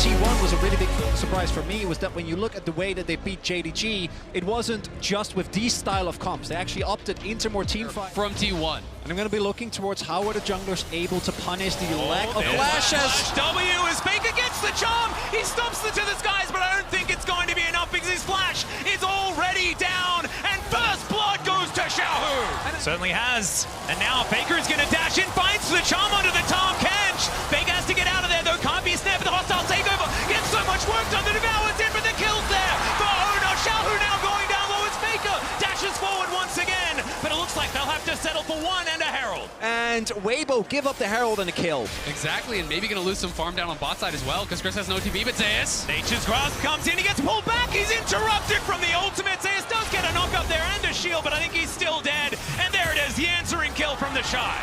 T1 was a really big surprise for me was that when you look at the way that they beat JDG, it wasn't just with these style of comps. They actually opted into more team fight. From T1. And I'm going to be looking towards how are the junglers able to punish the lack of flashes. W as Faker gets the charm. He stomps it to the skies, but I don't think it's going to be enough because his flash is already down. And first blood goes to Xiaohu. Certainly has. And now Faker is going to dash in, finds the charm under the Tom Kench. Faker has to get out of there though. Can't be snared for the hostile takeover. Gets so much work done. The Devour's in, but the kill's there for Owner. Xiaohu now going down low as Faker dashes forward once again. But it looks like they'll have to settle for one and a Herald. And Weibo give up the Herald and a kill. Exactly, and maybe going to lose some farm down on bot side as well because Chris has no TV, but Zeus. Nature's Grasp comes in, he gets pulled back, he's interrupted from the ultimate. Zeus does get a knock up there and a shield, but I think he's still dead. And there it is, the answering kill from the Shy.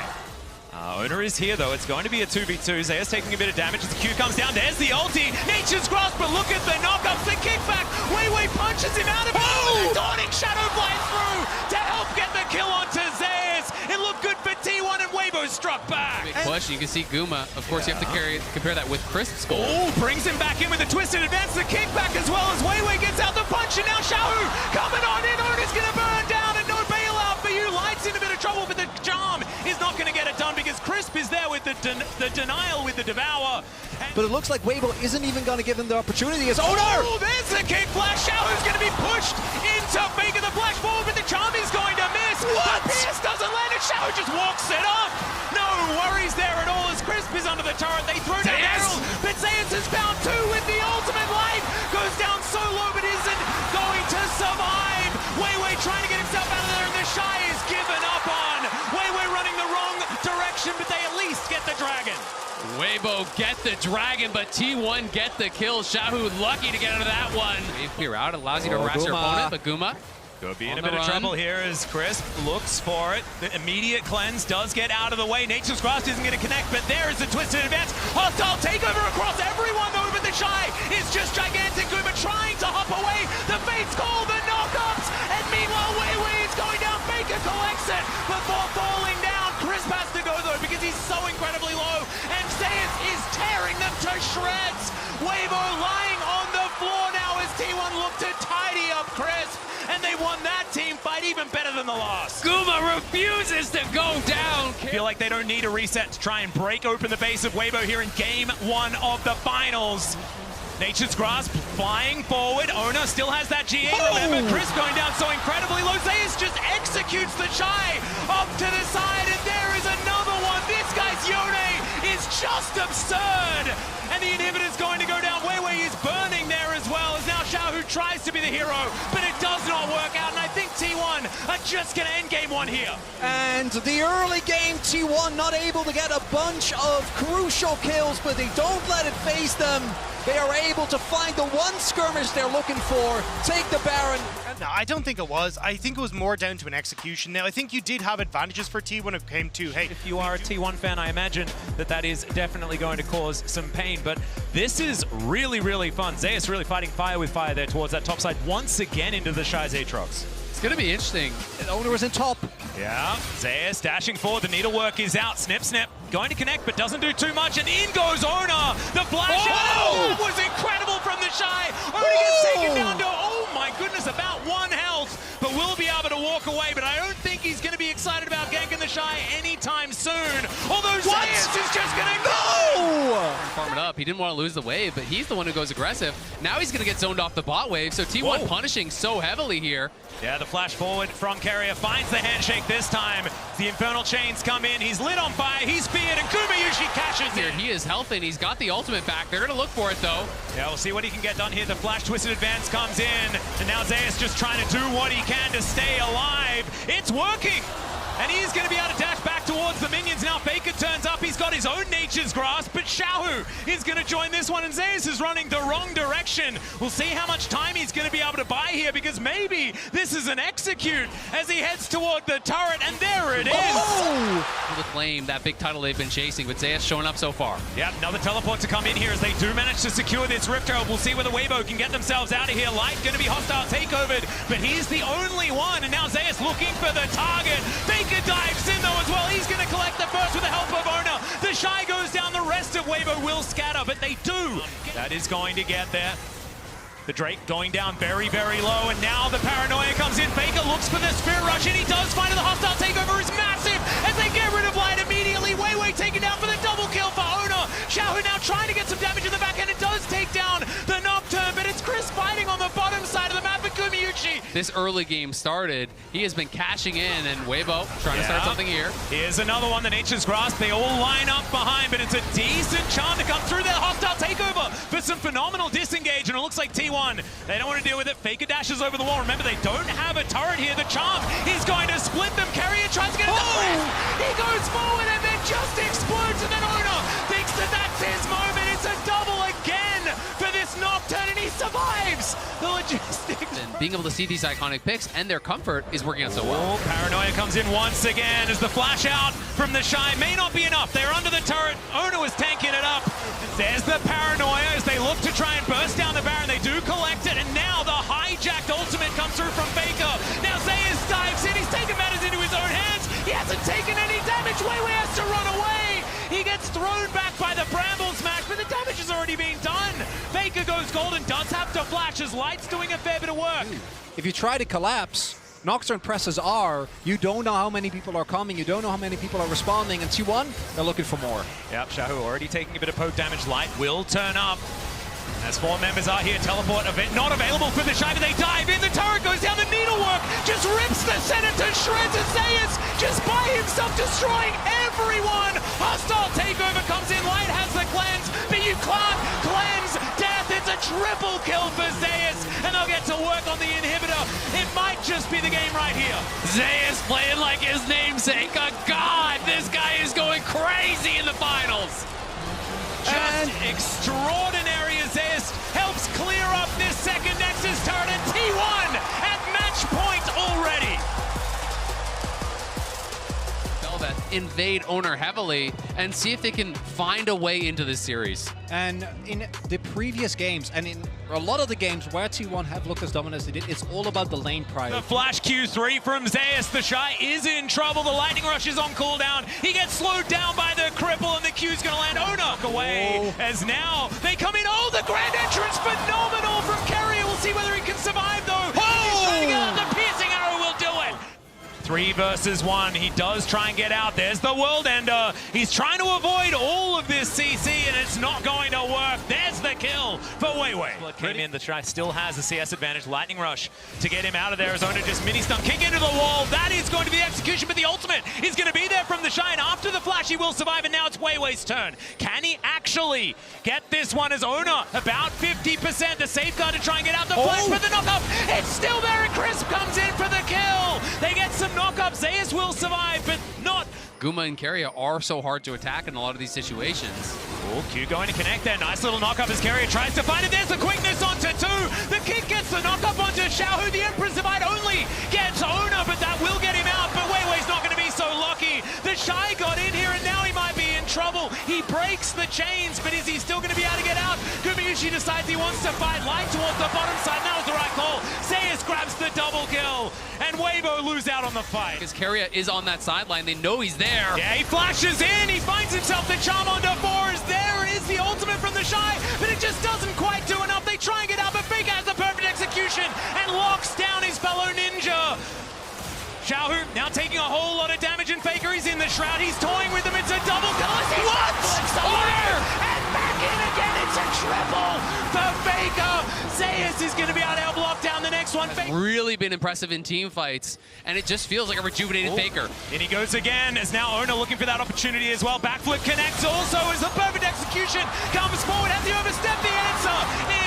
Owner is here though, it's going to be a 2v2. Zeus taking a bit of damage as the Q comes down. There's the ulti, Nature's Grasp, but look at the knockups, the kickback. Wei punches him out of it. Oh! The Dawning Shadow flies through to help get the kill onto Zeus. It looked good for T1 and Weibo struck back. Big push, you can see Guma. Of course, you have to compare that with Crisp's goal. Oh, brings him back in with a twisted advance, the kickback as well as Wei gets out the punch, and now Xiaohu coming on in. Owner's gonna burn down and no bailout for you. Light's in a bit of trouble, but the charm is not gonna get it done because Crisp is there with the denial with the Devour. But it looks like Weibo isn't even going to give them the opportunity as Owner! Oh, there's the kick flash. Xiaohu's going to be pushed into Faker. The flash forward, but the charm is going to miss. What? The Pierce doesn't land it. Xiaohu just walks it up. No worries there at all as Crisp is under the turret. They throw down Herald, but Zeus is found two with the ultimate life. Goes down so low, but isn't going to survive. Wei trying to get himself out of there, and the Shy is given up on. Wei running the wrong direction, but they at least get the dragon. Weibo get the dragon, but T1 get the kill. Xiaohu lucky to get out of that one. Wave clear out, allows you to harass your opponent, but Guma could be in a bit of trouble here as Crisp looks for it. The immediate cleanse does get out of the way. Nature's Grasp isn't going to connect, but there is a twisted advance. Hostile takeover across everyone though, but the Shy is just gigantic. Guma trying to hop away. The Fates call the knockups, and meanwhile Wei is going down. Faker collects it before falling down. Crisp has to go though because he's so incredibly low, and Zeus is tearing them to shreds. Weibo lying on the floor now as T1 look to tidy up Crisp, and they won that team fight even better than the last. Guma refuses to go down. Feel like they don't need a reset to try and break open the base of Weibo here in game one of the finals. Nature's Grasp flying forward. Owner still has that GA. Remember, Chris going down so incredibly low. Zeus just executes the Shy up to the side, and there is another one. This guy's Yone is just absurd. And the inhibitor's going to go down. Wei is burning there as well, as now Xiaohu tries to be the hero, but it does not work out, and I think T1 are just going to end game one here. And the early game, T1 not able to get a bunch of crucial kills, but they don't let it phase them. They are able to find the one skirmish they're looking for, take the Baron. No, I don't think it was. I think it was more down to an execution. Now, I think you did have advantages for T1 when it came to, hey... If you are a T1 fan, I imagine that is definitely going to cause some pain, but this is really, really fun. Zeus really fighting fire with fire there towards that top side, once again into the Shy's Aatrox. It's going to be interesting. Owner was in top. Yeah, Zeus dashing forward, the needlework is out, snip, going to connect, but doesn't do too much, and in goes Owner, the flash out, that was incredible from the Shy, Owner gets taken down to, oh my goodness, about 1 health, but will be able to walk away, but I don't think he's going to be excited about ganking the Shy anytime soon, although Zeus is just going to go! Farm it up, he didn't want to lose the wave, but he's the one who goes aggressive. Now he's going to get zoned off the bot wave, so T1 punishing so heavily here. Yeah, the flash forward from Carrier finds the handshake this time. The Infernal Chains come in, he's lit on fire, he's speared, and Gumayushi cashes here. in. He is healthy, and he's got the ultimate back. They're going to look for it, though. Yeah, we'll see what he can get done here. The flash twisted advance comes in, and now Zeus just trying to do what he can to stay alive. It's working! And he's going to be able to dash back towards the minions. Now Faker turns up. He's got his own Nature's Grasp, but Xiaohu is going to join this one, and Zeus is running the wrong direction. We'll see how much time he's going to be able to buy here, because maybe this is an execute as he heads toward the turret, and there it is. Oh! The flame, that big title they've been chasing, but Zeus showing up so far. Yeah, another teleport to come in here as they do manage to secure this Rift Herald. We'll see whether Weibo can get themselves out of here. Light going to be hostile takeovered, but he's the only one, and now Zeus looking for the target. Faker dives in though as well. He's going to collect the first with the help of Owner. The Shy goes down the the rest of Weibo will scatter, but they do. That is going to get there. The Drake going down very, very low, and now the paranoia comes in. Faker looks for the Spirit Rush, and he does find it. The hostile takeover is massive as they get rid of Light immediately. Weiwei taken down for the double kill for Owner. Xiaohu now trying to get some damage in the back end. It does take down the Nocturne, but it's Chris fighting on the bottom side of the map for Gumayuchi. This early game started. He has been cashing in, and Weibo trying to start something here. Here's another one, the Nature's Grasp. They all line up behind, but it's a decent charm to come through their hostile takeover for some phenomenal disengage, and it looks like T1. They don't want to deal with it. Faker dashes over the wall. Remember, they don't have a turret here. The charm is going to split them. Carrier tries to get it. He goes forward and then just explodes, and then Owner thinks that that's his moment. It's a double again for this Nocturne, and he survives. The logistics. And being able to see these iconic picks and their comfort is working out so well. Paranoia comes in once again as the flash out from the Shy may not be enough. They're under the turret. Owner was tanking it up. There's the Paranoia as they look to try and burst down the Baron. They do collect it, and now the hijacked ultimate comes through from Faker. Now Zayas dives in. He's taken matters into his own hands. He hasn't taken any damage. Weiwei has to run away. He gets thrown back by the Bramble Smash, but the damage is already being done. Faker goes gold and does have to flash as Light's doing a fair bit of work. If you try to collapse, Nocturne presses R, you don't know how many people are coming, you don't know how many people are responding, and T1, they're looking for more. Yep, Xiaohu already taking a bit of poke damage. Light will turn up. As 4 members are here, teleport event not available for the Shy, but they dive in. The turret goes down, the needlework just rips the center to shreds. And Zayas just by himself destroying everyone. Hostile takeover comes in. Light has the cleanse, but you can't cleanse death. It's a triple kill for Zayas, and they'll get to work on the inhibitor. It might just be the game right here. Zayas playing like his namesake. A god, this guy is going crazy in the finals. Just extraordinary as Zayas helps clear up this second Nexus turret, and T1 at match point already. Velvet invade Owner heavily and see if they can find a way into this series. And in the previous games, and in a lot of the games where T1 have looked as dominant as they did, it's all about the lane priority. The flash Q3 from Zayas. The Shy is in trouble. The Lightning Rush is on cooldown. He gets slowed down by the cripple, and the Q's going to land. Owner away as now they come in. Oh, the grand entrance, phenomenal from Carrier. We'll see whether he can survive, though. He's trying to get out. The piercing arrow will do it. 3 versus 1. He does try and get out. There's the World Ender. He's trying to avoid all of this CC, and it's not going to work. There's the kill for Weiwei. Came in. The Shy still has the CS advantage. Lightning Rush to get him out of there. Arizona just mini-stun. Kick into the wall. That is going to be the execution, but the ultimate is going to be there from the Shy, and after the flash, he will survive, and now it's Weiwei's turn. Can he actually get this one as Owner? About 50%. The safeguard to try and get out the flash, but the knock-up, it's still there, and Crisp comes in for the kill. They get some knock-up. Zayas will survive, but not. Guma and Carrier are so hard to attack in a lot of these situations. Oh, Q going to connect there. Nice little knock-up as Carrier tries to find it. There's the quickness onto 2. The kick gets the knock-up onto Xiaohu. The Emperor's Divide only gets Owner, but that will get him out. But Weiwei's not going to be so lucky. The Shy got in here, and now he might be in trouble. He breaks the chains, but is he still going to be able to get out? Gumayuchi decides he wants to fight Light towards the bottom side. That was the right call. Zayas grabs the double kill, and Weibo lose out on the fight. Because Carrier is on that sideline. They know he's there. Yeah, he flashes in. He finds himself the charm onto 4. There is the ultimate from the Shy, but it just doesn't quite do enough. They try and get out, but Faker has the perfect execution and locks down his fellow ninja. Xiaohu now taking a whole lot of damage, and Faker is in the shroud. He's toying with him. It's a double kill. What? And back in again. It's a triple for Faker. Zayas is going to be able to block down the next one. Really been impressive in team fights, and it just feels like a rejuvenated Faker. And he goes again, as now Owner looking for that opportunity as well. Backflip connects also as the perfect execution comes forward. Has he overstepped? The answer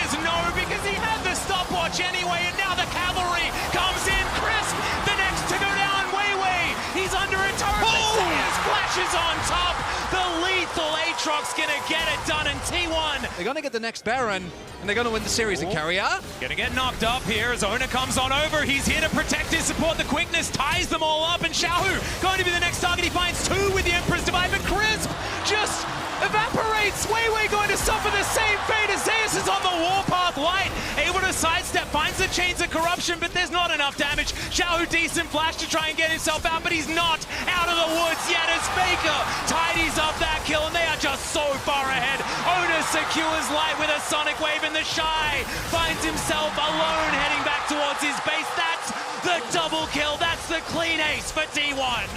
is no, because he had the stopwatch anyway, and now the cavalry comes in. Crisp, the next to go down. Weiwei, he's under a turret. Zayas flashes on top. The lethal Aatrox gonna get it done, and T1. They're going to get the next Baron, and they're going to win the series in Carrier. Gonna get knocked up here as Owner comes on over. He's here to protect his support. The quickness ties them all up, and Xiaohu going to be the next target. He finds 2 with the Emperor's Divide, but Crisp just evaporates. Weiwei going to suffer the same fate as Zayas is on the warpath. Light able to sidestep, finds has the Chains of Corruption, but there's not enough damage. Xiaohu decent flash to try and get himself out, but he's not out of the woods yet as Faker tidies up that kill, and they are just so far ahead. Oda secures light with a Sonic Wave, and the Shy finds himself alone heading back towards his base. That's the double kill. That's the clean ace for T1.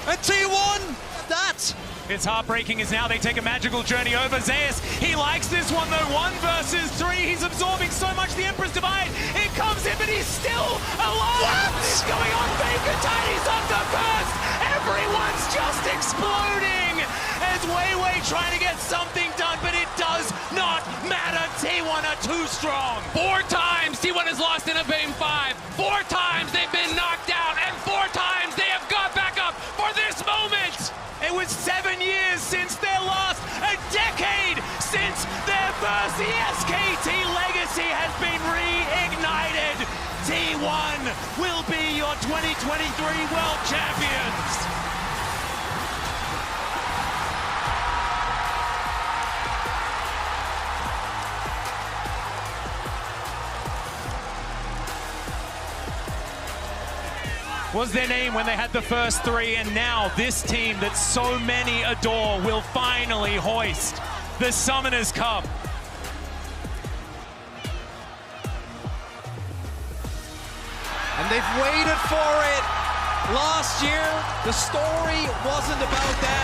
And T1, that. It's heartbreaking as now they take a magical journey over Zeus. He likes this one though, 1 versus 3. He's absorbing so much, the Emperor's Divide. It comes in, but he's still alive. What is going on? Faker tidies up the first. Everyone's just exploding as Wei trying to get something done, but it does not matter. T1 are too strong. 4 times T1 has lost in a game 5. 4 times they've been knocked out, and 4 times they have got back up for this moment. It was 7 years since their last, a decade since their first. The SKT legacy has been reignited. T1 will be your 2023 World Champions. Was their name when they had the first 3, and now this team that so many adore will finally hoist the Summoners Cup. And they've waited for it. Last year, the story wasn't about that.